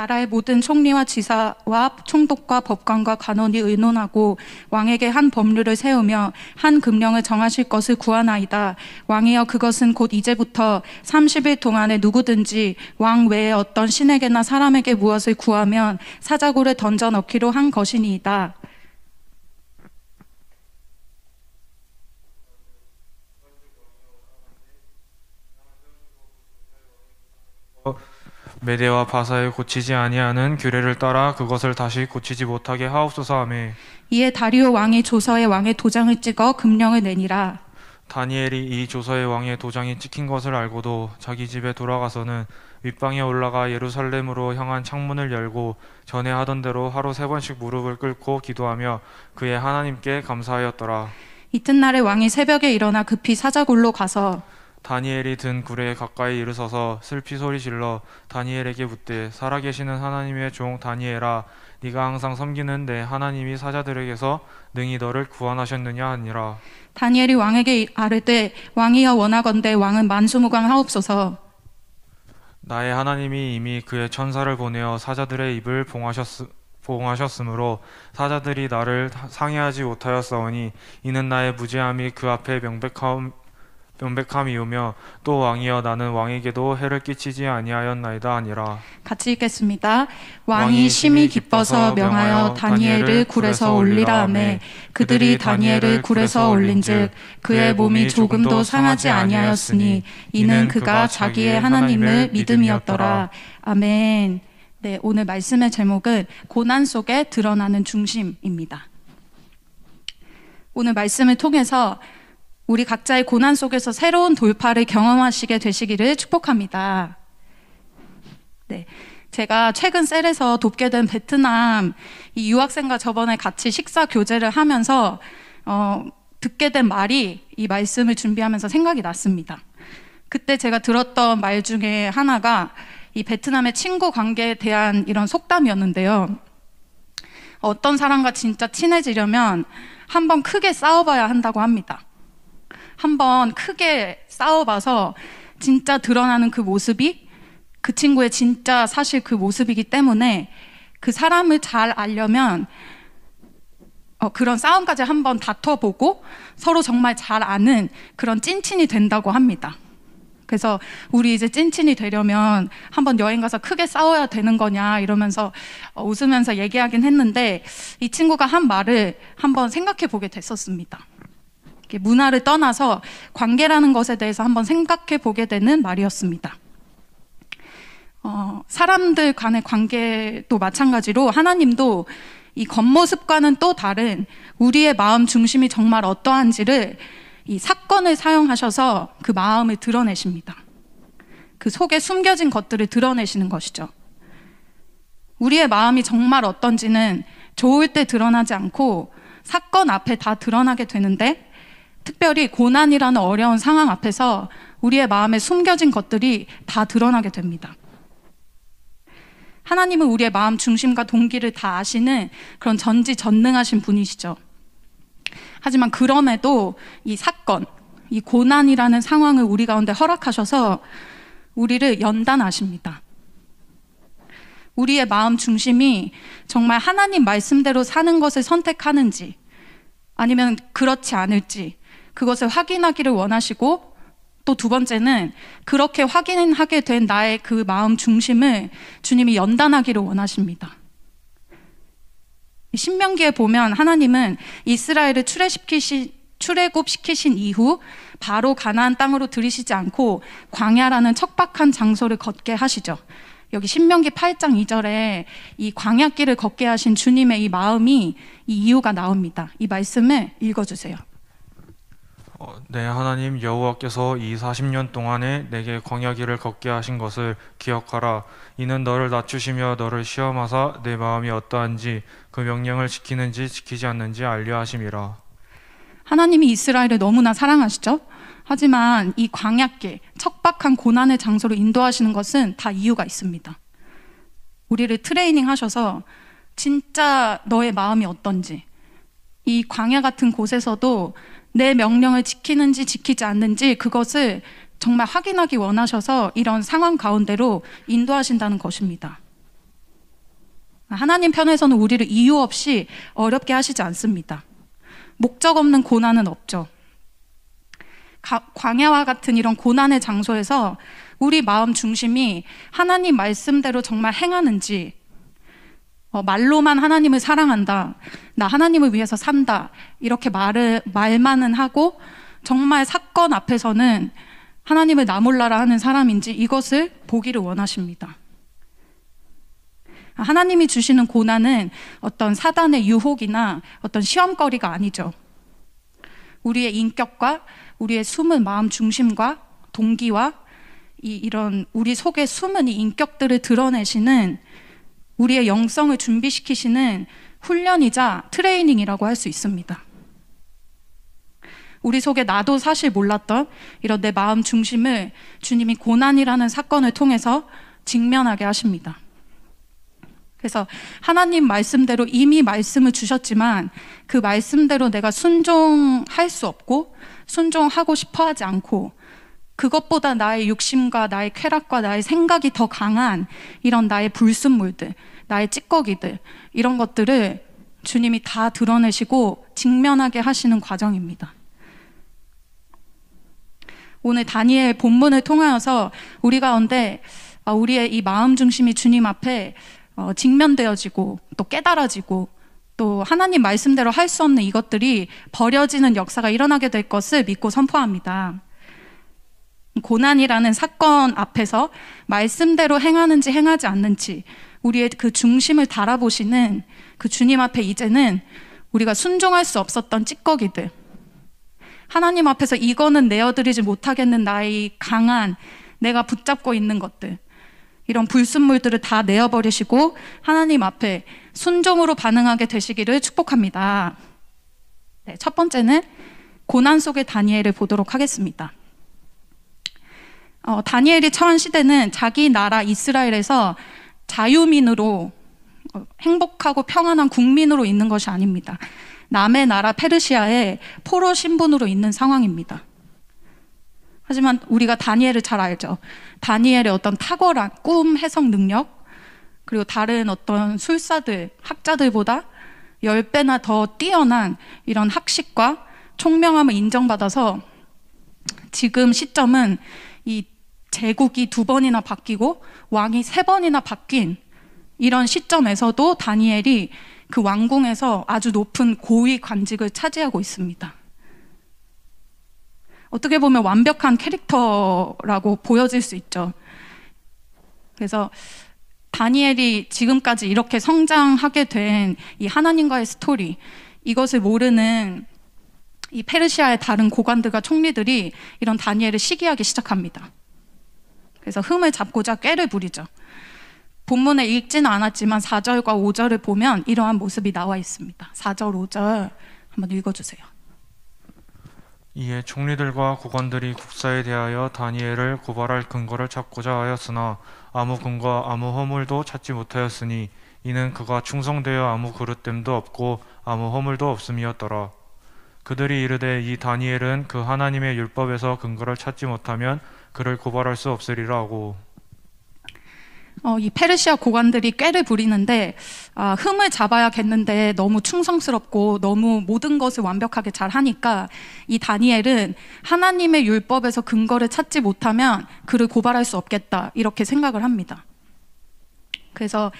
나라의 모든 총리와 지사와 총독과 법관과 간원이 의논하고 왕에게 한 법률을 세우며 한 금령을 정하실 것을 구하나이다. 왕이여 그것은 곧 이제부터 30일 동안에 누구든지 왕 외에 어떤 신에게나 사람에게 무엇을 구하면 사자굴에 던져 넣기로 한 것이니이다. 메대와 바사에 고치지 아니하는 규례를 따라 그것을 다시 고치지 못하게 하옵소서 하매 이에 다리오 왕이 조서에 왕의 도장을 찍어 금령을 내니라. 다니엘이 이 조서에 왕의 도장이 찍힌 것을 알고도 자기 집에 돌아가서는 윗방에 올라가 예루살렘으로 향한 창문을 열고 전에 하던 대로 하루 3번씩 무릎을 꿇고 기도하며 그의 하나님께 감사하였더라. 이튿날에 왕이 새벽에 일어나 급히 사자굴로 가서 다니엘이 든 굴에 가까이 이르서서 슬피 소리질러 다니엘에게 묻되 살아계시는 하나님의 종 다니엘아 네가 항상 섬기는 내 하나님이 사자들에게서 능히 너를 구원하셨느냐 하니라. 다니엘이 왕에게 아뢰되 왕이여 원하건대 왕은 만수무강하옵소서. 나의 하나님이 이미 그의 천사를 보내어 사자들의 입을 봉하셨으므로 사자들이 나를 상해하지 못하였사오니 이는 나의 무죄함이 그 앞에 명백함이오며 또 왕이여 나는 왕에게도 해를 끼치지 아니하였나이다 하니라. 같이 읽겠습니다. 왕이 심히 기뻐서 명하여 다니엘을 굴에서 올리라 하매 그들이 다니엘을 굴에서 올린즉 그의 몸이 조금도 상하지 아니하였으니 이는 그가 자기의 하나님을 믿음이었더라. 아멘. 네, 오늘 말씀의 제목은 고난 속에 드러나는 중심입니다. 오늘 말씀을 통해서 우리 각자의 고난 속에서 새로운 돌파를 경험하시게 되시기를 축복합니다. 네, 제가 최근 셀에서 돕게 된 베트남 이 유학생과 저번에 같이 식사 교제를 하면서 듣게 된 말이 이 말씀을 준비하면서 생각이 났습니다. 그때 제가 들었던 말 중에 하나가 이 베트남의 친구 관계에 대한 이런 속담이었는데요. 어떤 사람과 진짜 친해지려면 한번 크게 싸워봐야 한다고 합니다. 한번 크게 싸워봐서 진짜 드러나는 그 모습이 그 친구의 진짜 사실 그 모습이기 때문에 그 사람을 잘 알려면 그런 싸움까지 한번 다퉈보고 서로 정말 잘 아는 그런 찐친이 된다고 합니다. 그래서 우리 이제 찐친이 되려면 한번 여행 가서 크게 싸워야 되는 거냐 이러면서 웃으면서 얘기하긴 했는데 이 친구가 한 말을 한번 생각해 보게 됐었습니다. 문화를 떠나서 관계라는 것에 대해서 한번 생각해 보게 되는 말이었습니다. 사람들 간의 관계도 마찬가지로 하나님도 이 겉모습과는 또 다른 우리의 마음 중심이 정말 어떠한지를 이 사건을 사용하셔서 그 마음을 드러내십니다. 그 속에 숨겨진 것들을 드러내시는 것이죠. 우리의 마음이 정말 어떤지는 좋을 때 드러나지 않고 사건 앞에 다 드러나게 되는데 특별히 고난이라는 어려운 상황 앞에서 우리의 마음에 숨겨진 것들이 다 드러나게 됩니다. 하나님은 우리의 마음 중심과 동기를 다 아시는 그런 전지전능하신 분이시죠. 하지만 그럼에도 이 사건, 이 고난이라는 상황을 우리 가운데 허락하셔서 우리를 연단하십니다. 우리의 마음 중심이 정말 하나님 말씀대로 사는 것을 선택하는지 아니면 그렇지 않을지 그것을 확인하기를 원하시고 또 두 번째는 그렇게 확인하게 된 나의 그 마음 중심을 주님이 연단하기를 원하십니다. 신명기에 보면 하나님은 이스라엘을 출애굽시키신 이후 바로 가나안 땅으로 들이시지 않고 광야라는 척박한 장소를 걷게 하시죠. 여기 신명기 8장 2절에 이 광야길을 걷게 하신 주님의 이 마음이 이 이유가 나옵니다. 이 말씀을 읽어주세요. 네, 하나님 여호와께서 이 40년 동안에 내게 광야길을 걷게 하신 것을 기억하라. 이는 너를 낮추시며 너를 시험하사 내 마음이 어떠한지 그 명령을 지키는지 지키지 않는지 알려 하심이라. 하나님이 이스라엘을 너무나 사랑하시죠? 하지만 이 광야길, 척박한 고난의 장소로 인도하시는 것은 다 이유가 있습니다. 우리를 트레이닝 하셔서 진짜 너의 마음이 어떤지 이 광야 같은 곳에서도 내 명령을 지키는지 지키지 않는지 그것을 정말 확인하기 원하셔서 이런 상황 가운데로 인도하신다는 것입니다. 하나님 편에서는 우리를 이유 없이 어렵게 하시지 않습니다. 목적 없는 고난은 없죠. 광야와 같은 이런 고난의 장소에서 우리 마음 중심이 하나님 말씀대로 정말 행하는지, 말로만 하나님을 사랑한다, 나 하나님을 위해서 산다, 이렇게 말만은 하고 정말 사건 앞에서는 하나님을 나 몰라라 하는 사람인지, 이것을 보기를 원하십니다. 하나님이 주시는 고난은 어떤 사단의 유혹이나 어떤 시험거리가 아니죠. 우리의 인격과 우리의 숨은 마음 중심과 동기와 이런 우리 속에 숨은 이 인격들을 드러내시는, 우리의 영성을 준비시키시는 훈련이자 트레이닝이라고 할 수 있습니다. 우리 속에 나도 사실 몰랐던 이런 내 마음 중심을 주님이 고난이라는 사건을 통해서 직면하게 하십니다. 그래서 하나님 말씀대로 이미 말씀을 주셨지만 그 말씀대로 내가 순종할 수 없고 순종하고 싶어 하지 않고, 그것보다 나의 욕심과 나의 쾌락과 나의 생각이 더 강한 이런 나의 불순물들, 나의 찌꺼기들, 이런 것들을 주님이 다 드러내시고 직면하게 하시는 과정입니다. 오늘 다니엘 본문을 통하여서 우리 가운데 우리의 이 마음 중심이 주님 앞에 직면되어지고 또 깨달아지고 또 하나님 말씀대로 할 수 없는 이것들이 버려지는 역사가 일어나게 될 것을 믿고 선포합니다. 고난이라는 사건 앞에서 말씀대로 행하는지 행하지 않는지 우리의 그 중심을 달아보시는 그 주님 앞에 이제는 우리가 순종할 수 없었던 찌꺼기들, 하나님 앞에서 이거는 내어드리지 못하겠는 나의 강한 내가 붙잡고 있는 것들, 이런 불순물들을 다 내어버리시고 하나님 앞에 순종으로 반응하게 되시기를 축복합니다. 네, 첫 번째는 고난 속의 다니엘을 보도록 하겠습니다. 다니엘이 처한 시대는 자기 나라 이스라엘에서 자유민으로 행복하고 평안한 국민으로 있는 것이 아닙니다. 남의 나라 페르시아의 포로 신분으로 있는 상황입니다. 하지만 우리가 다니엘을 잘 알죠. 다니엘의 어떤 탁월한 꿈 해석 능력, 그리고 다른 어떤 술사들, 학자들보다 10배나 더 뛰어난 이런 학식과 총명함을 인정받아서 지금 시점은 이 제국이 2번이나 바뀌고 왕이 3번이나 바뀐 이런 시점에서도 다니엘이 그 왕궁에서 아주 높은 고위 관직을 차지하고 있습니다. 어떻게 보면 완벽한 캐릭터라고 보여질 수 있죠. 그래서 다니엘이 지금까지 이렇게 성장하게 된 이 하나님과의 스토리, 이것을 모르는 이 페르시아의 다른 고관들과 총리들이 이런 다니엘을 시기하기 시작합니다. 그래서 흠을 잡고자 꾀를 부리죠. 본문에 읽지는 않았지만 4절과 5절을 보면 이러한 모습이 나와 있습니다. 4절, 5절 한번 읽어주세요. 이에 총리들과 고관들이 국사에 대하여 다니엘을 고발할 근거를 찾고자 하였으나 아무 근거 아무 허물도 찾지 못하였으니 이는 그가 충성되어 아무 그릇됨도 없고 아무 허물도 없음이었더라. 그들이 이르되 이 다니엘은 그 하나님의 율법에서 근거를 찾지 못하면 그를 고발할 수 없으리라 하고. 이 페르시아 고관들이 꾀를 부리는데 흠을 잡아야겠는데 너무 충성스럽고 너무 모든 것을 완벽하게 잘 하니까 이 다니엘은 하나님의 율법에서 근거를 찾지 못하면 그를 고발할 수 없겠다, 이렇게 생각을 합니다. 그래서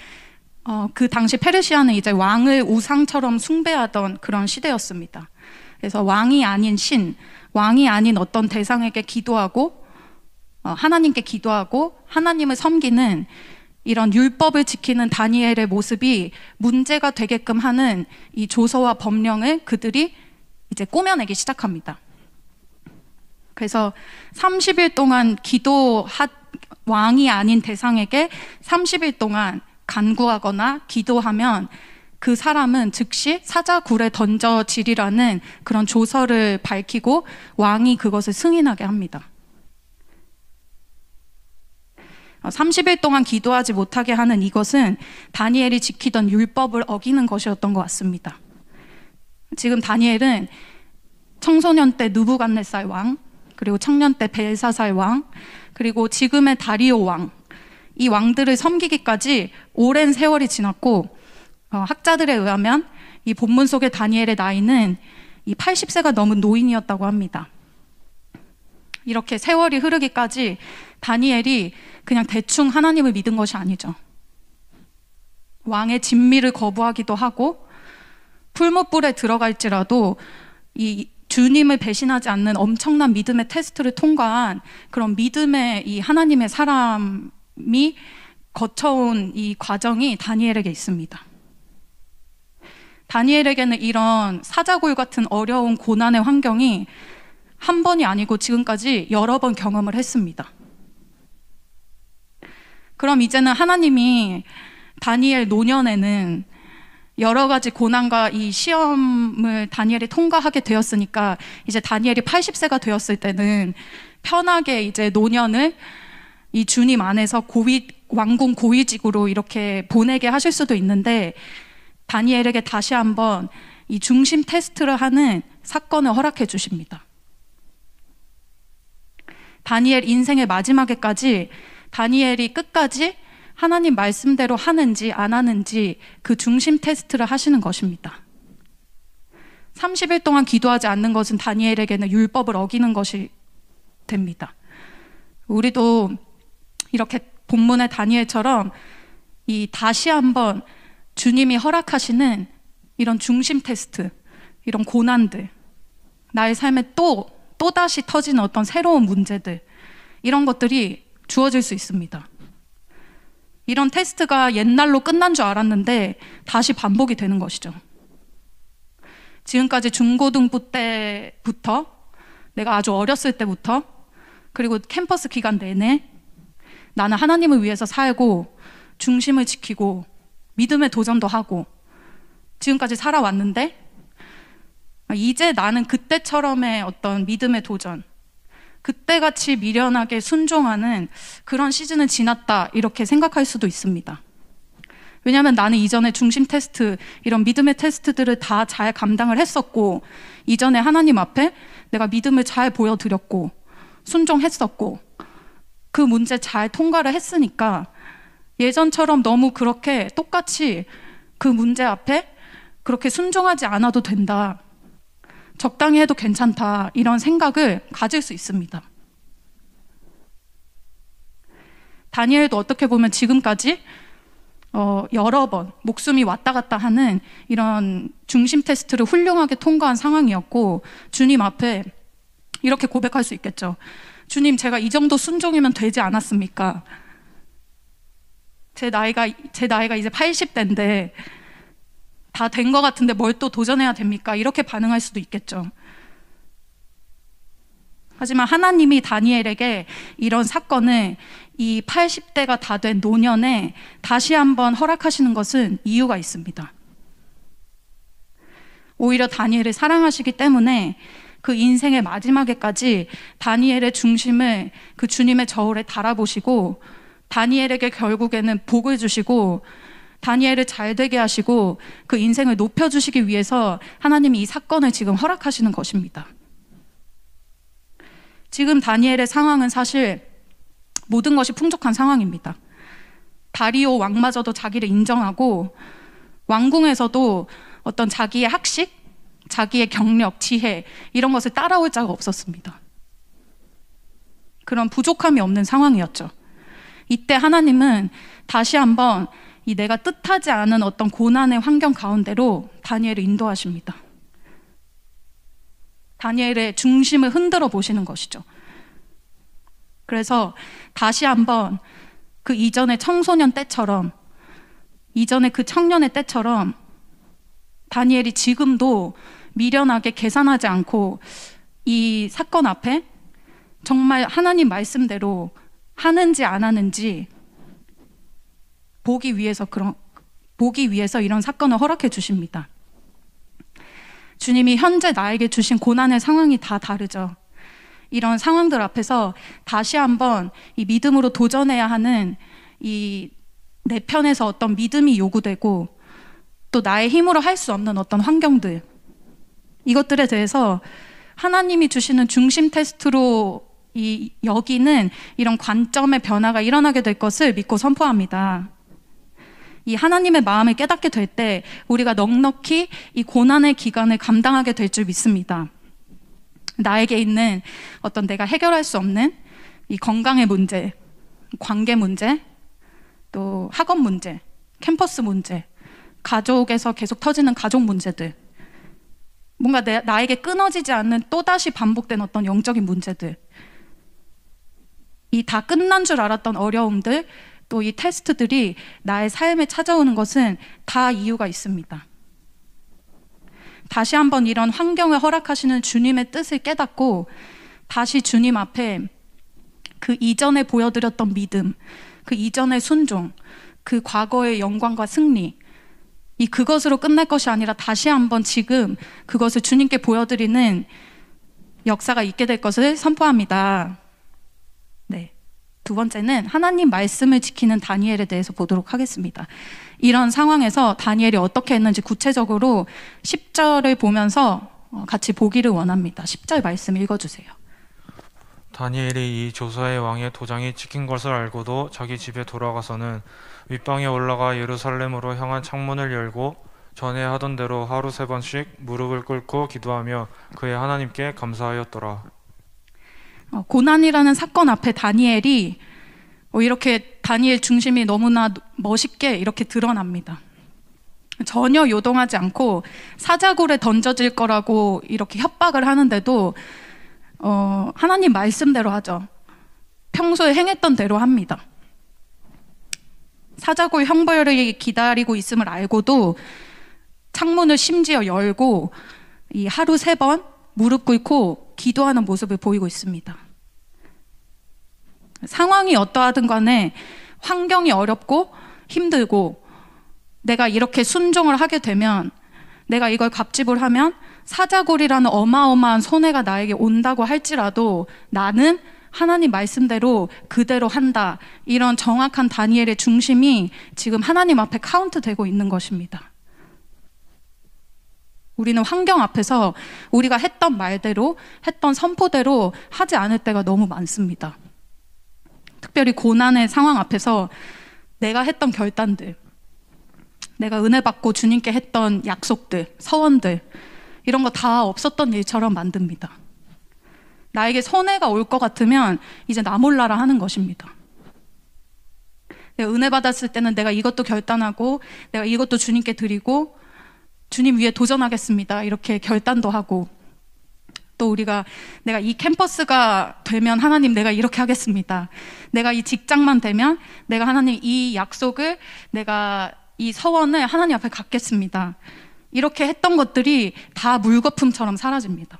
그 당시 페르시아는 이제 왕을 우상처럼 숭배하던 그런 시대였습니다. 그래서 왕이 아닌 신, 왕이 아닌 어떤 대상에게 기도하고 하나님께 기도하고 하나님을 섬기는 이런 율법을 지키는 다니엘의 모습이 문제가 되게끔 하는 이 조서와 법령을 그들이 이제 꾸며내기 시작합니다. 그래서 30일 동안 왕이 아닌 대상에게 30일 동안 간구하거나 기도하면 그 사람은 즉시 사자굴에 던져지리라는 그런 조서를 밝히고 왕이 그것을 승인하게 합니다. 30일 동안 기도하지 못하게 하는 이것은 다니엘이 지키던 율법을 어기는 것이었던 것 같습니다. 지금 다니엘은 청소년 때 느부갓네살 왕, 그리고 청년 때 벨사살 왕, 그리고 지금의 다리오 왕, 이 왕들을 섬기기까지 오랜 세월이 지났고 학자들에 의하면 이 본문 속의 다니엘의 나이는 이 80세가 넘은 노인이었다고 합니다. 이렇게 세월이 흐르기까지 다니엘이 그냥 대충 하나님을 믿은 것이 아니죠. 왕의 진미를 거부하기도 하고 풀무불에 들어갈지라도 이 주님을 배신하지 않는 엄청난 믿음의 테스트를 통과한 그런 믿음의 이 하나님의 사람이 거쳐온 이 과정이 다니엘에게 있습니다. 다니엘에게는 이런 사자굴 같은 어려운 고난의 환경이 한 번이 아니고 지금까지 여러 번 경험을 했습니다. 그럼 이제는 하나님이 다니엘 노년에는 여러 가지 고난과 이 시험을 다니엘이 통과하게 되었으니까 이제 다니엘이 80세가 되었을 때는 편하게 이제 노년을 이 주님 안에서 왕궁 고위직으로 이렇게 보내게 하실 수도 있는데 다니엘에게 다시 한번 이 중심 테스트를 하는 사건을 허락해 주십니다. 다니엘 인생의 마지막에까지 다니엘이 끝까지 하나님 말씀대로 하는지 안 하는지 그 중심 테스트를 하시는 것입니다. 30일 동안 기도하지 않는 것은 다니엘에게는 율법을 어기는 것이 됩니다. 우리도 이렇게 본문의 다니엘처럼 이 다시 한번 주님이 허락하시는 이런 중심 테스트, 이런 고난들, 나의 삶에 또다시 터지는 어떤 새로운 문제들, 이런 것들이 주어질 수 있습니다. 이런 테스트가 옛날로 끝난 줄 알았는데 다시 반복이 되는 것이죠. 지금까지 중고등부 때부터, 내가 아주 어렸을 때부터, 그리고 캠퍼스 기간 내내 나는 하나님을 위해서 살고 중심을 지키고 믿음의 도전도 하고 지금까지 살아왔는데 이제 나는 그때처럼의 어떤 믿음의 도전, 그때같이 미련하게 순종하는 그런 시즌은 지났다 이렇게 생각할 수도 있습니다. 왜냐하면 나는 이전에 중심 테스트, 이런 믿음의 테스트들을 다 잘 감당을 했었고 이전에 하나님 앞에 내가 믿음을 잘 보여드렸고 순종했었고 그 문제 잘 통과를 했으니까 예전처럼 너무 그렇게 똑같이 그 문제 앞에 그렇게 순종하지 않아도 된다, 적당히 해도 괜찮다, 이런 생각을 가질 수 있습니다. 다니엘도 어떻게 보면 지금까지 여러 번 목숨이 왔다 갔다 하는 이런 중심 테스트를 훌륭하게 통과한 상황이었고 주님 앞에 이렇게 고백할 수 있겠죠. 주님, 제가 이 정도 순종이면 되지 않았습니까? 제 나이가 이제 80대인데 다 된 것 같은데 뭘 또 도전해야 됩니까? 이렇게 반응할 수도 있겠죠. 하지만 하나님이 다니엘에게 이런 사건을 이 80대가 다 된 노년에 다시 한번 허락하시는 것은 이유가 있습니다. 오히려 다니엘을 사랑하시기 때문에 그 인생의 마지막에까지 다니엘의 중심을 그 주님의 저울에 달아보시고 다니엘에게 결국에는 복을 주시고 다니엘을 잘 되게 하시고 그 인생을 높여주시기 위해서 하나님이 이 사건을 지금 허락하시는 것입니다. 지금 다니엘의 상황은 사실 모든 것이 풍족한 상황입니다. 다리오 왕마저도 자기를 인정하고 왕궁에서도 어떤 자기의 학식, 자기의 경력, 지혜 이런 것을 따라올 자가 없었습니다. 그런 부족함이 없는 상황이었죠. 이때 하나님은 다시 한번 이 내가 뜻하지 않은 어떤 고난의 환경 가운데로 다니엘을 인도하십니다. 다니엘의 중심을 흔들어 보시는 것이죠. 그래서 다시 한번 그 이전의 청소년 때처럼, 이전의 그 청년의 때처럼 다니엘이 지금도 미련하게 계산하지 않고 이 사건 앞에 정말 하나님 말씀대로 하는지 안 하는지 보기 위해서 이런 사건을 허락해 주십니다. 주님이 현재 나에게 주신 고난의 상황이 다 다르죠. 이런 상황들 앞에서 다시 한번 이 믿음으로 도전해야 하는 이 내 편에서 어떤 믿음이 요구되고 또 나의 힘으로 할 수 없는 어떤 환경들, 이것들에 대해서 하나님이 주시는 중심 테스트로 여기는 이런 관점의 변화가 일어나게 될 것을 믿고 선포합니다. 이 하나님의 마음을 깨닫게 될 때 우리가 넉넉히 이 고난의 기간을 감당하게 될 줄 믿습니다. 나에게 있는 어떤 내가 해결할 수 없는 이 건강의 문제, 관계 문제, 또 학업 문제, 캠퍼스 문제, 가족에서 계속 터지는 가족 문제들, 뭔가 나에게 끊어지지 않는 또다시 반복된 어떤 영적인 문제들, 이 다 끝난 줄 알았던 어려움들, 또 이 테스트들이 나의 삶에 찾아오는 것은 다 이유가 있습니다. 다시 한번 이런 환경을 허락하시는 주님의 뜻을 깨닫고 다시 주님 앞에 그 이전에 보여드렸던 믿음, 그 이전의 순종, 그 과거의 영광과 승리, 그것으로 끝날 것이 아니라 다시 한번 지금 그것을 주님께 보여드리는 역사가 있게 될 것을 선포합니다. 네. 두 번째는 하나님 말씀을 지키는 다니엘에 대해서 보도록 하겠습니다. 이런 상황에서 다니엘이 어떻게 했는지 구체적으로 10절을 보면서 같이 보기를 원합니다. 10절 말씀 읽어주세요. 다니엘이 이 조사의 왕의 도장이 찍힌 것을 알고도 자기 집에 돌아가서는 윗방에 올라가 예루살렘으로 향한 창문을 열고 전에 하던 대로 하루 3번씩 무릎을 꿇고 기도하며 그의 하나님께 감사하였더라. 고난이라는 사건 앞에 다니엘이 이렇게 다니엘 중심이 너무나 멋있게 이렇게 드러납니다. 전혀 요동하지 않고 사자굴에 던져질 거라고 이렇게 협박을 하는데도 하나님 말씀대로 하죠. 평소에 행했던 대로 합니다. 사자굴 형벌이 기다리고 있음을 알고도 창문을 심지어 열고 이 하루 3번 무릎 꿇고 기도하는 모습을 보이고 있습니다. 상황이 어떠하든 간에 환경이 어렵고 힘들고 내가 이렇게 순종을 하게 되면, 내가 이걸 갑집을 하면 사자굴이라는 어마어마한 손해가 나에게 온다고 할지라도 나는 하나님 말씀대로 그대로 한다. 이런 정확한 다니엘의 중심이 지금 하나님 앞에 카운트되고 있는 것입니다. 우리는 환경 앞에서 우리가 했던 말대로, 했던 선포대로 하지 않을 때가 너무 많습니다. 특별히 고난의 상황 앞에서 내가 했던 결단들, 내가 은혜 받고 주님께 했던 약속들, 서원들, 이런 거 다 없었던 일처럼 만듭니다. 나에게 손해가 올 것 같으면 이제 나 몰라라 하는 것입니다. 내가 은혜 받았을 때는 내가 이것도 결단하고 내가 이것도 주님께 드리고 주님 위에 도전하겠습니다. 이렇게 결단도 하고, 또 우리가 내가 이 캠퍼스가 되면 하나님 내가 이렇게 하겠습니다. 내가 이 직장만 되면 내가 하나님 이 약속을, 내가 이 서원을 하나님 앞에 갖겠습니다. 이렇게 했던 것들이 다 물거품처럼 사라집니다.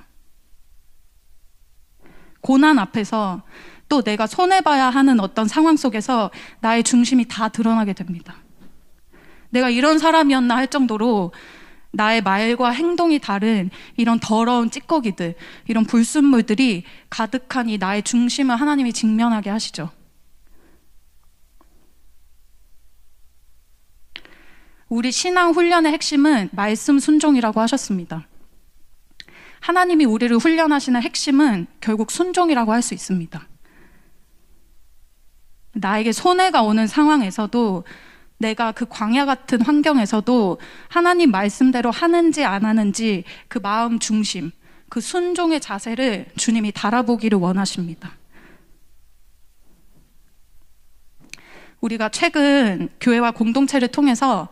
고난 앞에서 또 내가 손해봐야 하는 어떤 상황 속에서 나의 중심이 다 드러나게 됩니다. 내가 이런 사람이었나 할 정도로 나의 말과 행동이 다른 이런 더러운 찌꺼기들, 이런 불순물들이 가득한 이 나의 중심을 하나님이 직면하게 하시죠. 우리 신앙 훈련의 핵심은 말씀 순종이라고 하셨습니다. 하나님이 우리를 훈련하시는 핵심은 결국 순종이라고 할 수 있습니다. 나에게 손해가 오는 상황에서도, 내가 그 광야 같은 환경에서도 하나님 말씀대로 하는지 안 하는지 그 마음 중심, 그 순종의 자세를 주님이 달아보기를 원하십니다. 우리가 최근 교회와 공동체를 통해서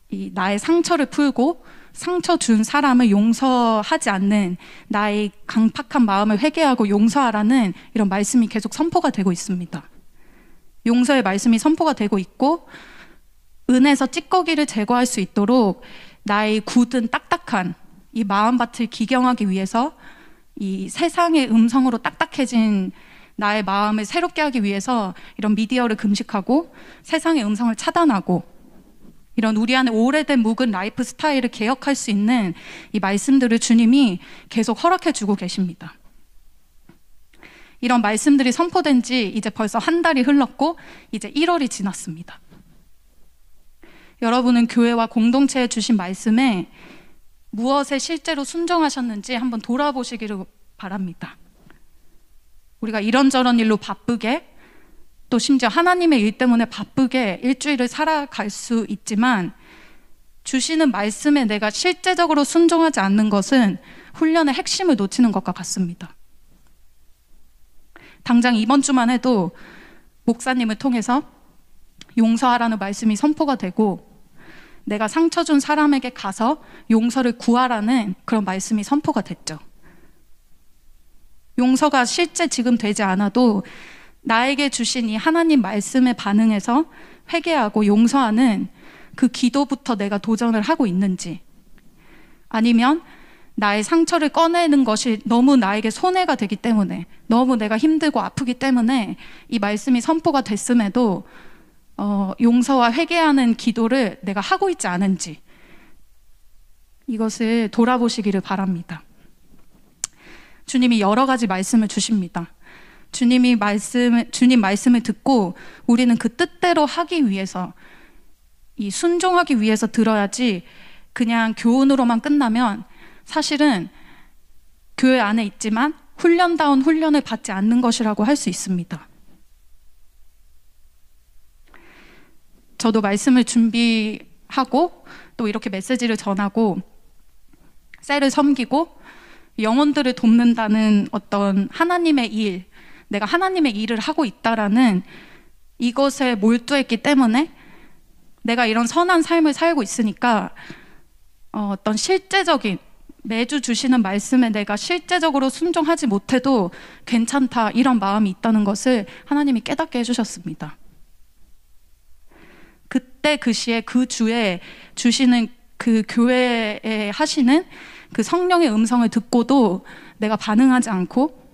이 나의 상처를 풀고 상처 준 사람을 용서하지 않는 나의 강팍한 마음을 회개하고 용서하라는 이런 말씀이 계속 선포가 되고 있습니다. 용서의 말씀이 선포가 되고 있고, 은에서 찌꺼기를 제거할 수 있도록 나의 굳은 딱딱한 이 마음밭을 기경하기 위해서, 이 세상의 음성으로 딱딱해진 나의 마음을 새롭게 하기 위해서 이런 미디어를 금식하고 세상의 음성을 차단하고, 이런 우리 안에 오래된 묵은 라이프 스타일을 개혁할 수 있는 이 말씀들을 주님이 계속 허락해 주고 계십니다. 이런 말씀들이 선포된 지 이제 벌써 한 달이 흘렀고 이제 1월이 지났습니다. 여러분은 교회와 공동체에 주신 말씀에 무엇에 실제로 순종하셨는지 한번 돌아보시기를 바랍니다. 우리가 이런저런 일로 바쁘게, 또 심지어 하나님의 일 때문에 바쁘게 일주일을 살아갈 수 있지만 주시는 말씀에 내가 실제적으로 순종하지 않는 것은 훈련의 핵심을 놓치는 것과 같습니다. 당장 이번 주만 해도 목사님을 통해서 용서하라는 말씀이 선포가 되고 내가 상처 준 사람에게 가서 용서를 구하라는 그런 말씀이 선포가 됐죠. 용서가 실제 지금 되지 않아도 나에게 주신 이 하나님 말씀에 반응해서 회개하고 용서하는 그 기도부터 내가 도전을 하고 있는지, 아니면 나의 상처를 꺼내는 것이 너무 나에게 손해가 되기 때문에, 너무 내가 힘들고 아프기 때문에 이 말씀이 선포가 됐음에도 용서와 회개하는 기도를 내가 하고 있지 않은지, 이것을 돌아보시기를 바랍니다. 주님이 여러 가지 말씀을 주십니다. 주님 말씀을 듣고 우리는 그 뜻대로 하기 위해서, 이 순종하기 위해서 들어야지 그냥 교훈으로만 끝나면 사실은 교회 안에 있지만 훈련다운 훈련을 받지 않는 것이라고 할 수 있습니다. 저도 말씀을 준비하고 또 이렇게 메시지를 전하고 셀을 섬기고 영혼들을 돕는다는 어떤 하나님의 일, 내가 하나님의 일을 하고 있다라는 이것에 몰두했기 때문에 내가 이런 선한 삶을 살고 있으니까 어떤 실제적인, 매주 주시는 말씀에 내가 실제적으로 순종하지 못해도 괜찮다, 이런 마음이 있다는 것을 하나님이 깨닫게 해주셨습니다. 그때 그 시에 그 주에 주시는 그 교회에 하시는 그 성령의 음성을 듣고도 내가 반응하지 않고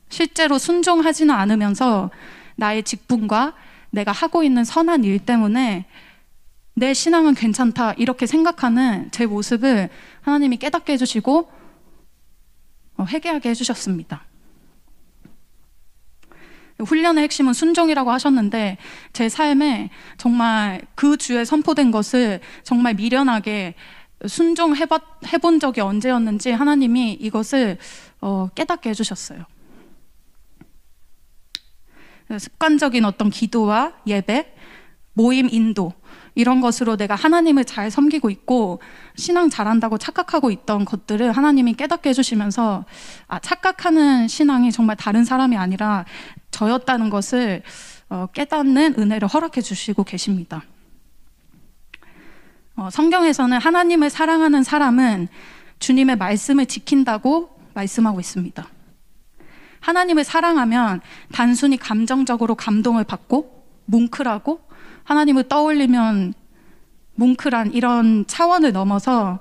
실제로 순종하지는 않으면서 나의 직분과 내가 하고 있는 선한 일 때문에 내 신앙은 괜찮다 이렇게 생각하는 제 모습을 하나님이 깨닫게 해주시고 회개하게 해주셨습니다. 훈련의 핵심은 순종이라고 하셨는데 제 삶에 정말 그 주에 선포된 것을 정말 미련하게 순종해본 적이 언제였는지 하나님이 이것을 깨닫게 해주셨어요. 습관적인 어떤 기도와 예배, 모임 인도, 이런 것으로 내가 하나님을 잘 섬기고 있고 신앙 잘한다고 착각하고 있던 것들을 하나님이 깨닫게 해주시면서 착각하는 신앙이 정말 다른 사람이 아니라 저였다는 것을 깨닫는 은혜를 허락해 주시고 계십니다. 성경에서는 하나님을 사랑하는 사람은 주님의 말씀을 지킨다고 말씀하고 있습니다. 하나님을 사랑하면 단순히 감정적으로 감동을 받고 뭉클하고 하나님을 떠올리면 뭉클한 이런 차원을 넘어서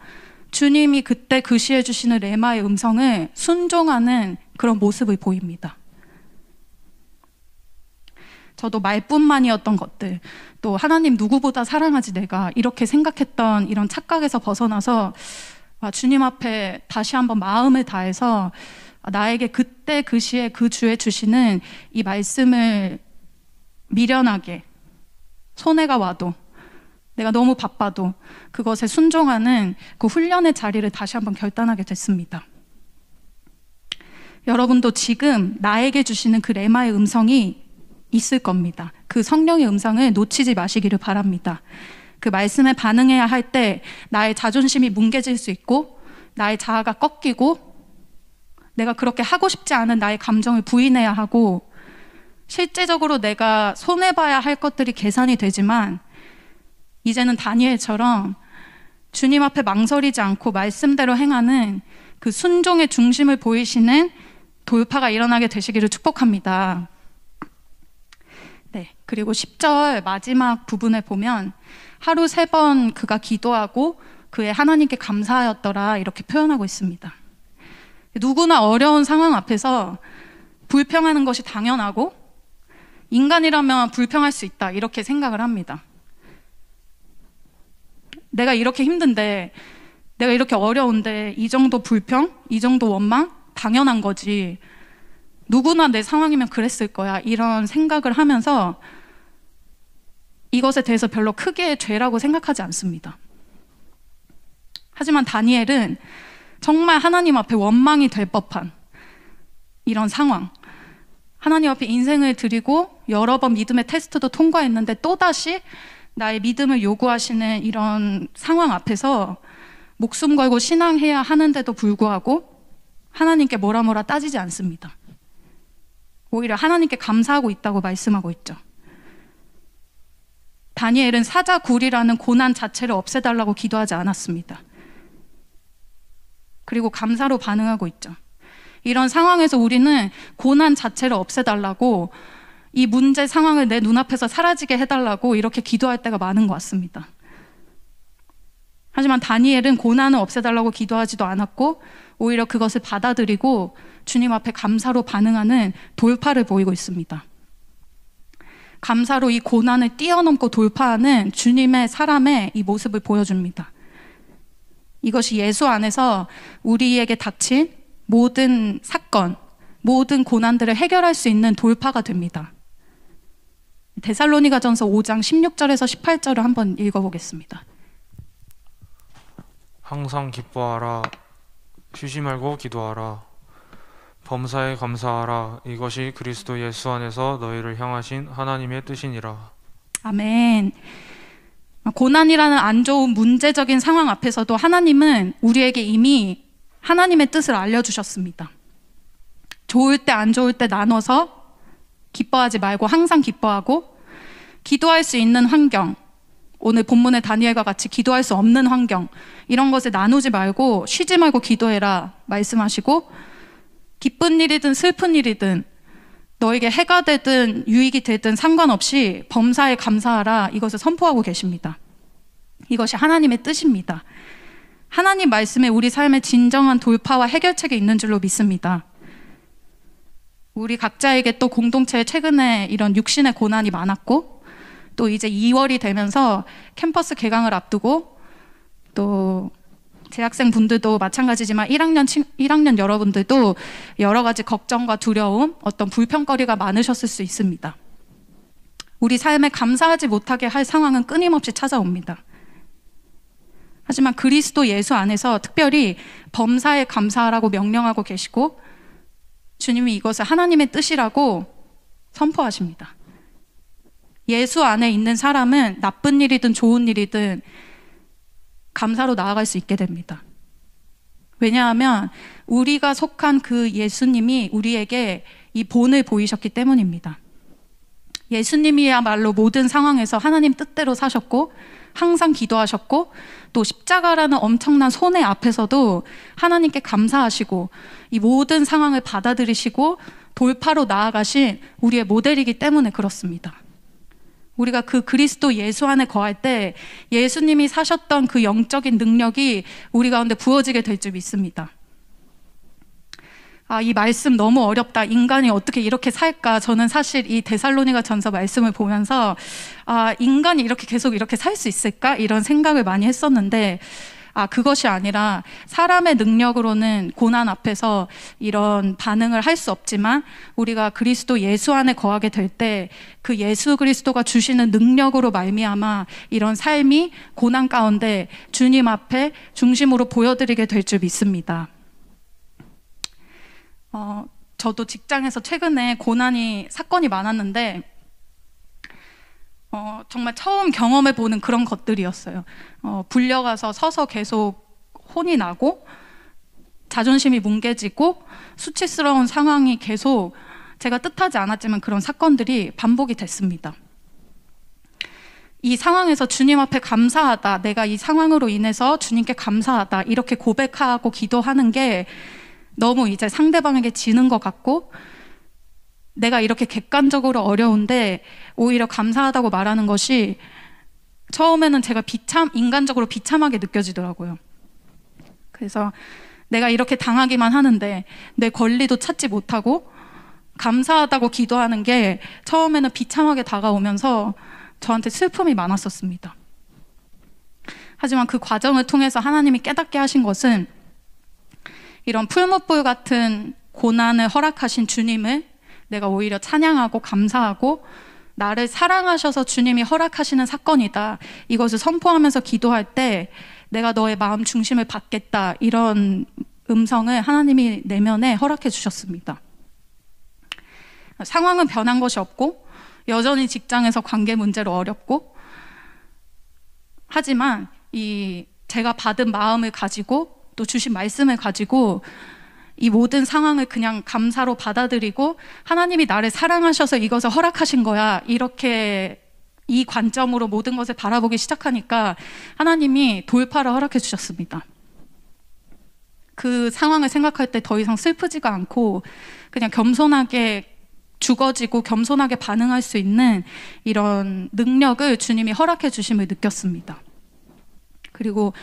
주님이 그때 그시해 주시는 레마의 음성을 순종하는 그런 모습을 보입니다. 저도 말뿐만이었던 것들, 또 하나님 누구보다 사랑하지 내가 이렇게 생각했던 이런 착각에서 벗어나서 주님 앞에 다시 한번 마음을 다해서 나에게 그때 그 시에 그 주에 주시는 이 말씀을 미련하게, 손해가 와도 내가 너무 바빠도 그것에 순종하는 그 훈련의 자리를 다시 한번 결단하게 됐습니다. 여러분도 지금 나에게 주시는 그 레마의 음성이 있을 겁니다. 그 성령의 음성을 놓치지 마시기를 바랍니다. 그 말씀에 반응해야 할 때 나의 자존심이 뭉개질 수 있고 나의 자아가 꺾이고 내가 그렇게 하고 싶지 않은 나의 감정을 부인해야 하고 실제적으로 내가 손해봐야 할 것들이 계산이 되지만 이제는 다니엘처럼 주님 앞에 망설이지 않고 말씀대로 행하는 그 순종의 중심을 보이시는 돌파가 일어나게 되시기를 축복합니다. 네, 그리고 10절 마지막 부분에 보면 하루 3번 그가 기도하고 그의 하나님께 감사하였더라 이렇게 표현하고 있습니다. 누구나 어려운 상황 앞에서 불평하는 것이 당연하고 인간이라면 불평할 수 있다 이렇게 생각을 합니다. 내가 이렇게 힘든데, 내가 이렇게 어려운데 이 정도 불평, 이 정도 원망 당연한 거지. 누구나 내 상황이면 그랬을 거야 이런 생각을 하면서 이것에 대해서 별로 크게 죄라고 생각하지 않습니다. 하지만 다니엘은 정말 하나님 앞에 원망이 될 법한 이런 상황, 하나님 앞에 인생을 드리고 여러 번 믿음의 테스트도 통과했는데 또다시 나의 믿음을 요구하시는 이런 상황 앞에서 목숨 걸고 신앙해야 하는데도 불구하고 하나님께 뭐라 따지지 않습니다. 오히려 하나님께 감사하고 있다고 말씀하고 있죠. 다니엘은 사자굴이라는 고난 자체를 없애달라고 기도하지 않았습니다. 그리고 감사로 반응하고 있죠. 이런 상황에서 우리는 고난 자체를 없애달라고, 이 문제 상황을 내 눈앞에서 사라지게 해달라고 이렇게 기도할 때가 많은 것 같습니다. 하지만 다니엘은 고난을 없애달라고 기도하지도 않았고 오히려 그것을 받아들이고 주님 앞에 감사로 반응하는 돌파를 보이고 있습니다. 감사로 이 고난을 뛰어넘고 돌파하는 주님의 사람의 이 모습을 보여줍니다. 이것이 예수 안에서 우리에게 닥친 모든 사건, 모든 고난들을 해결할 수 있는 돌파가 됩니다. 데살로니가전서 5장 16절에서 18절을 한번 읽어보겠습니다. 항상 기뻐하라. 쉬지 말고 기도하라. 범사에 감사하라. 이것이 그리스도 예수 안에서 너희를 향하신 하나님의 뜻이니라. 아멘. 고난이라는 안 좋은 문제적인 상황 앞에서도 하나님은 우리에게 이미 하나님의 뜻을 알려주셨습니다. 좋을 때 안 좋을 때 나눠서 기뻐하지 말고 항상 기뻐하고, 기도할 수 있는 환경, 오늘 본문의 다니엘과 같이 기도할 수 없는 환경, 이런 것을 나누지 말고 쉬지 말고 기도해라 말씀하시고, 기쁜 일이든 슬픈 일이든 너에게 해가 되든 유익이 되든 상관없이 범사에 감사하라, 이것을 선포하고 계십니다. 이것이 하나님의 뜻입니다. 하나님 말씀에 우리 삶의 진정한 돌파와 해결책이 있는 줄로 믿습니다. 우리 각자에게 또 공동체에 최근에 이런 육신의 고난이 많았고, 또 이제 2월이 되면서 캠퍼스 개강을 앞두고, 또 재학생 분들도 마찬가지지만 1학년 여러분들도 여러 가지 걱정과 두려움, 어떤 불평거리가 많으셨을 수 있습니다. 우리 삶에 감사하지 못하게 할 상황은 끊임없이 찾아옵니다. 하지만 그리스도 예수 안에서 특별히 범사에 감사하라고 명령하고 계시고, 주님이 이것을 하나님의 뜻이라고 선포하십니다. 예수 안에 있는 사람은 나쁜 일이든 좋은 일이든 감사로 나아갈 수 있게 됩니다. 왜냐하면 우리가 속한 그 예수님이 우리에게 이 본을 보이셨기 때문입니다. 예수님이야말로 모든 상황에서 하나님 뜻대로 사셨고, 항상 기도하셨고, 또 십자가라는 엄청난 손해 앞에서도 하나님께 감사하시고 이 모든 상황을 받아들이시고 돌파로 나아가신 우리의 모델이기 때문에 그렇습니다. 우리가 그 그리스도 예수 안에 거할 때 예수님이 사셨던 그 영적인 능력이 우리 가운데 부어지게 될 줄 믿습니다. 이 말씀 너무 어렵다. 인간이 어떻게 이렇게 살까? 저는 사실 이 데살로니가 전서 말씀을 보면서 인간이 이렇게 계속 이렇게 살 수 있을까? 이런 생각을 많이 했었는데, 그것이 아니라 사람의 능력으로는 고난 앞에서 이런 반응을 할 수 없지만 우리가 그리스도 예수 안에 거하게 될 때 그 예수 그리스도가 주시는 능력으로 말미암아 이런 삶이 고난 가운데 주님 앞에 중심으로 보여드리게 될 줄 믿습니다. 저도 직장에서 최근에 사건이 많았는데 정말 처음 경험해보는 그런 것들이었어요. 불려가서 서서 계속 혼이 나고 자존심이 뭉개지고 수치스러운 상황이 계속 제가 뜻하지 않았지만 그런 사건들이 반복이 됐습니다. 이 상황에서 주님 앞에 감사하다, 내가 이 상황으로 인해서 주님께 감사하다, 이렇게 고백하고 기도하는 게 너무 이제 상대방에게 지는 것 같고, 내가 이렇게 객관적으로 어려운데 오히려 감사하다고 말하는 것이 처음에는 제가 인간적으로 비참하게 느껴지더라고요. 그래서 내가 이렇게 당하기만 하는데 내 권리도 찾지 못하고 감사하다고 기도하는 게 처음에는 비참하게 다가오면서 저한테 슬픔이 많았었습니다. 하지만 그 과정을 통해서 하나님이 깨닫게 하신 것은 이런 풀무불 같은 고난을 허락하신 주님을 내가 오히려 찬양하고 감사하고 나를 사랑하셔서 주님이 허락하시는 사건이다, 이것을 선포하면서 기도할 때 내가 너의 마음 중심을 받겠다, 이런 음성을 하나님이 내면에 허락해 주셨습니다. 상황은 변한 것이 없고 여전히 직장에서 관계 문제로 어렵고, 하지만 제가 받은 마음을 가지고 또 주신 말씀을 가지고 이 모든 상황을 그냥 감사로 받아들이고 하나님이 나를 사랑하셔서 이것을 허락하신 거야, 이렇게 이 관점으로 모든 것을 바라보기 시작하니까 하나님이 돌파를 허락해 주셨습니다. 그 상황을 생각할 때 더 이상 슬프지가 않고 그냥 겸손하게 죽어지고 겸손하게 반응할 수 있는 이런 능력을 주님이 허락해 주심을 느꼈습니다. 그리고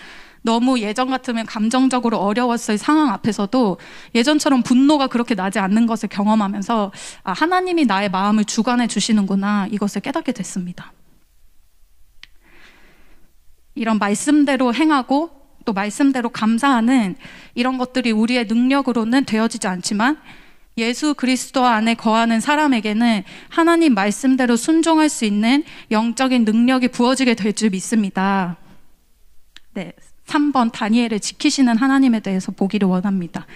너무 예전 같으면 감정적으로 어려웠을 상황 앞에서도 예전처럼 분노가 그렇게 나지 않는 것을 경험하면서 하나님이 나의 마음을 주관해 주시는구나, 이것을 깨닫게 됐습니다. 이런 말씀대로 행하고 또 말씀대로 감사하는 이런 것들이 우리의 능력으로는 되어지지 않지만 예수 그리스도 안에 거하는 사람에게는 하나님 말씀대로 순종할 수 있는 영적인 능력이 부어지게 될 줄 믿습니다. 네, 3번 다니엘을 지키시는 하나님에 대해서 보기를 원합니다.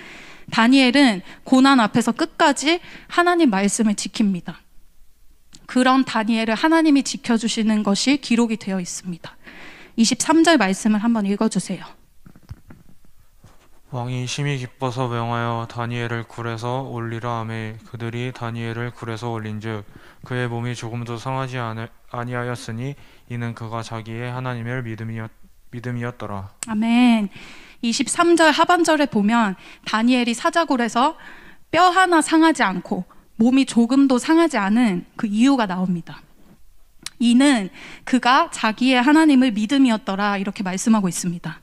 다니엘은 고난 앞에서 끝까지 하나님 말씀을 지킵니다. 그런 다니엘을 하나님이 지켜주시는 것이 기록이 되어 있습니다. 23절 말씀을 한번 읽어주세요. 왕이 심히 기뻐서 명하여 다니엘을 굴에서 올리라 하매 그들이 다니엘을 굴에서 올린즉 그의 몸이 조금도 상하지 아니하였으니 이는 그가 자기의 하나님을 믿음이었더라. 아멘. 23절 하반절에 보면 다니엘이 사자굴에서 뼈 하나 상하지 않고 몸이 조금도 상하지 않은 그 이유가 나옵니다. 이는 그가 자기의 하나님을 믿음이었더라, 이렇게 말씀하고 있습니다.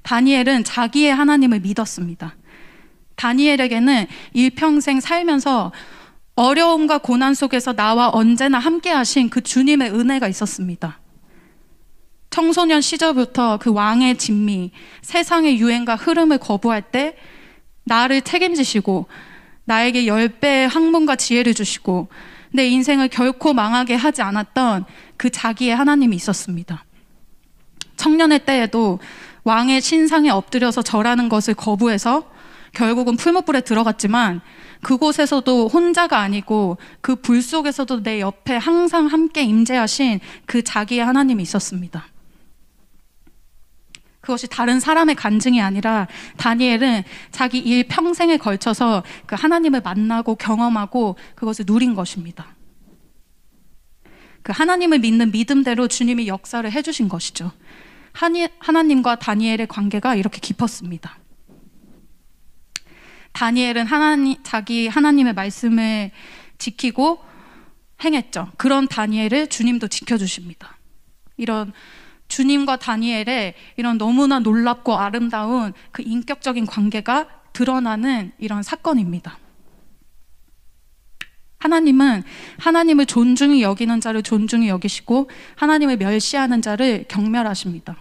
다니엘은 자기의 하나님을 믿었습니다. 다니엘에게는 일평생 살면서 어려움과 고난 속에서 나와 언제나 함께 하신 그 주님의 은혜가 있었습니다. 청소년 시절부터 그 왕의 진미, 세상의 유행과 흐름을 거부할 때 나를 책임지시고 나에게 10배의 학문과 지혜를 주시고 내 인생을 결코 망하게 하지 않았던 그 자기의 하나님이 있었습니다. 청년의 때에도 왕의 신상에 엎드려서 절하는 것을 거부해서 결국은 풀무불에 들어갔지만 그곳에서도 혼자가 아니고 그 불 속에서도 내 옆에 항상 함께 임재하신 그 자기의 하나님이 있었습니다. 그것이 다른 사람의 간증이 아니라 다니엘은 자기 일평생에 걸쳐서 그 하나님을 만나고 경험하고 그것을 누린 것입니다. 그 하나님을 믿는 믿음대로 주님이 역사를 해주신 것이죠. 하나님과 다니엘의 관계가 이렇게 깊었습니다. 다니엘은 자기 하나님의 말씀을 지키고 행했죠. 그런 다니엘을 주님도 지켜주십니다. 이런 주님과 다니엘의 이런 너무나 놀랍고 아름다운 그 인격적인 관계가 드러나는 이런 사건입니다. 하나님은 하나님을 존중히 여기는 자를 존중히 여기시고 하나님을 멸시하는 자를 경멸하십니다.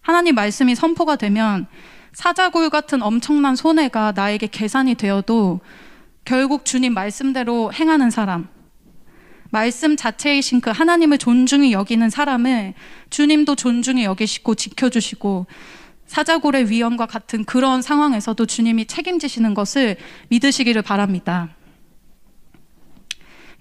하나님 말씀이 선포가 되면 사자굴 같은 엄청난 손해가 나에게 계산이 되어도 결국 주님 말씀대로 행하는 사람, 말씀 자체이신 그 하나님을 존중히 여기는 사람을 주님도 존중히 여기시고 지켜주시고 사자굴의 위험과 같은 그런 상황에서도 주님이 책임지시는 것을 믿으시기를 바랍니다.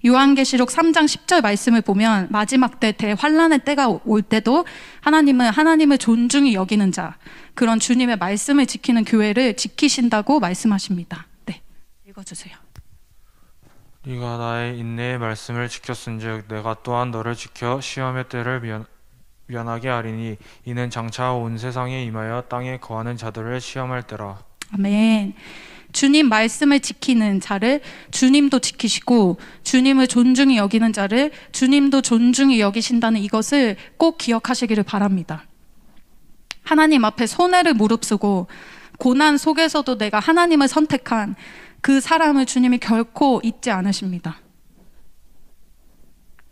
요한계시록 3장 10절 말씀을 보면 마지막 때 대환란의 때가 올 때도 하나님은 하나님을 존중히 여기는 자, 그런 주님의 말씀을 지키는 교회를 지키신다고 말씀하십니다. 네, 읽어주세요. 네가 나의 인내의 말씀을 지켰은즉 내가 또한 너를 지켜 시험의 때를 면하게 하리니 이는 장차 온 세상에 임하여 땅에 거하는 자들을 시험할 때라. 아멘. 주님 말씀을 지키는 자를 주님도 지키시고 주님을 존중히 여기는 자를 주님도 존중히 여기신다는 이것을 꼭 기억하시기를 바랍니다. 하나님 앞에 손해를 무릅쓰고 고난 속에서도 내가 하나님을 선택한 그 사람을 주님이 결코 잊지 않으십니다.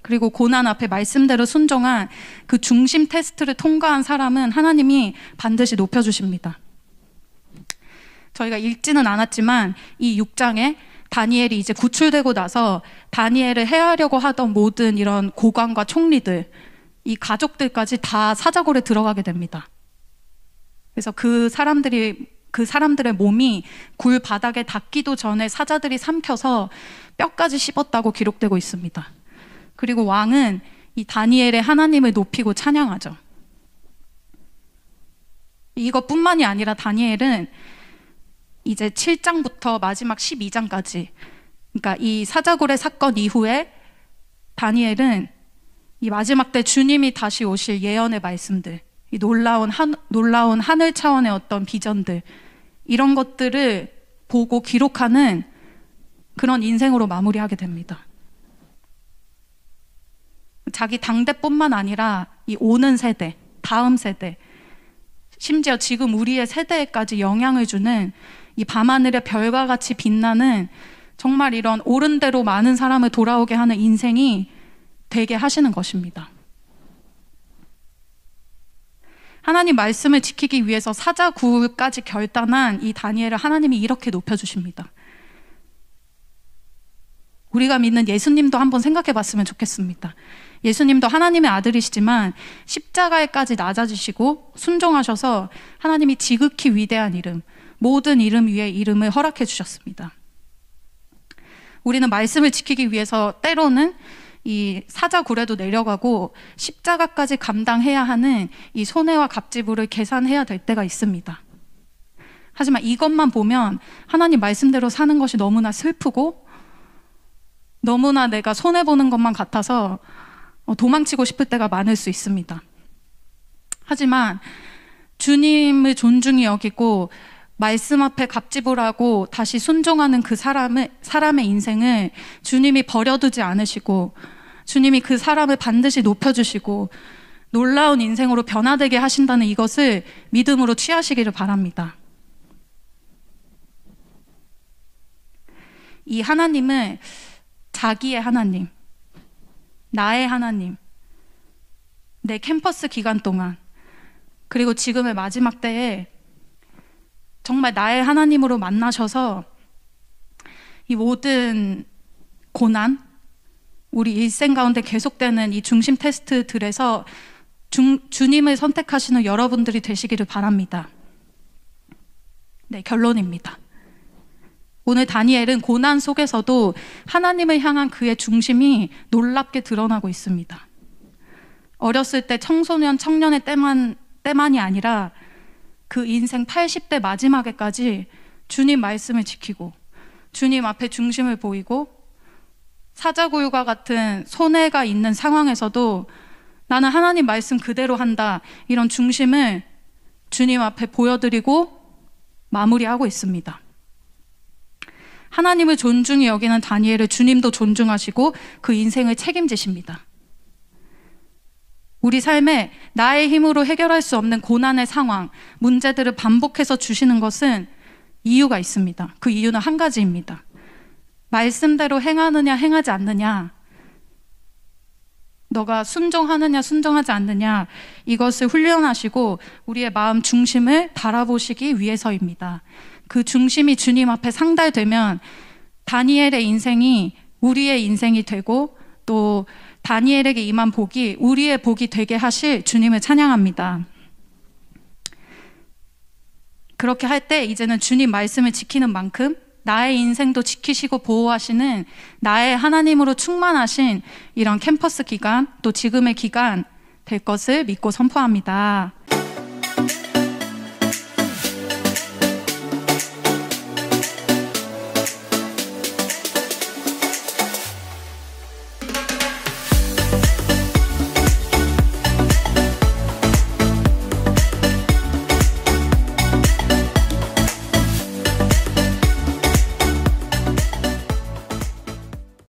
그리고 고난 앞에 말씀대로 순종한 그 중심 테스트를 통과한 사람은 하나님이 반드시 높여주십니다. 저희가 읽지는 않았지만 이 6장에 다니엘이 이제 구출되고 나서 다니엘을 해하려고 하던 모든 이런 고관과 총리들, 이 가족들까지 다 사자골에 들어가게 됩니다. 그래서 그 그 사람들의 몸이 굴 바닥에 닿기도 전에 사자들이 삼켜서 뼈까지 씹었다고 기록되고 있습니다. 그리고 왕은 이 다니엘의 하나님을 높이고 찬양하죠. 이것뿐만이 아니라 다니엘은 이제 7장부터 마지막 12장까지, 그러니까 이 사자굴의 사건 이후에 다니엘은 이 마지막 때 주님이 다시 오실 예언의 말씀들, 이 놀라운 하늘 차원의 어떤 비전들, 이런 것들을 보고 기록하는 그런 인생으로 마무리하게 됩니다. 자기 당대뿐만 아니라 이 오는 세대, 다음 세대, 심지어 지금 우리의 세대에까지 영향을 주는 이 밤하늘의 별과 같이 빛나는 정말 이런 옳은 대로 많은 사람을 돌아오게 하는 인생이 되게 하시는 것입니다. 하나님 말씀을 지키기 위해서 사자굴까지 결단한 이 다니엘을 하나님이 이렇게 높여주십니다. 우리가 믿는 예수님도 한번 생각해 봤으면 좋겠습니다. 예수님도 하나님의 아들이시지만 십자가에까지 낮아지시고 순종하셔서 하나님이 지극히 위대한 이름, 모든 이름 위에 이름을 허락해 주셨습니다. 우리는 말씀을 지키기 위해서 때로는 이 사자굴에도 내려가고 십자가까지 감당해야 하는 이 손해와 값지불을 계산해야 될 때가 있습니다. 하지만 이것만 보면 하나님 말씀대로 사는 것이 너무나 슬프고 너무나 내가 손해보는 것만 같아서 도망치고 싶을 때가 많을 수 있습니다. 하지만 주님을 존중히 여기고 말씀 앞에 갑지불하고 다시 순종하는 그 사람의 인생을 주님이 버려두지 않으시고 주님이 그 사람을 반드시 높여주시고 놀라운 인생으로 변화되게 하신다는 이것을 믿음으로 취하시기를 바랍니다. 이 하나님은 자기의 하나님, 나의 하나님, 내 캠퍼스 기간 동안, 그리고 지금의 마지막 때에 정말 나의 하나님으로 만나셔서 이 모든 고난, 우리 일생 가운데 계속되는 이 중심 테스트들에서 주님을 선택하시는 여러분들이 되시기를 바랍니다. 네, 결론입니다. 오늘 다니엘은 고난 속에서도 하나님을 향한 그의 중심이 놀랍게 드러나고 있습니다. 어렸을 때 청소년, 청년의 때만이 아니라 그 인생 80대 마지막에까지 주님 말씀을 지키고 주님 앞에 중심을 보이고 사자굴과 같은 손해가 있는 상황에서도 나는 하나님 말씀 그대로 한다, 이런 중심을 주님 앞에 보여드리고 마무리하고 있습니다. 하나님을 존중히 여기는 다니엘을 주님도 존중하시고 그 인생을 책임지십니다. 우리 삶에 나의 힘으로 해결할 수 없는 고난의 상황, 문제들을 반복해서 주시는 것은 이유가 있습니다. 그 이유는 한 가지입니다. 말씀대로 행하느냐 행하지 않느냐, 너가 순종하느냐 순종하지 않느냐, 이것을 훈련하시고 우리의 마음 중심을 달아보시기 위해서입니다. 그 중심이 주님 앞에 상달되면 다니엘의 인생이 우리의 인생이 되고 또 다니엘에게 임한 복이 우리의 복이 되게 하실 주님을 찬양합니다. 그렇게 할 때 이제는 주님 말씀을 지키는 만큼 나의 인생도 지키시고 보호하시는 나의 하나님으로 충만하신 이런 캠퍼스 기간, 또 지금의 기간 될 것을 믿고 선포합니다.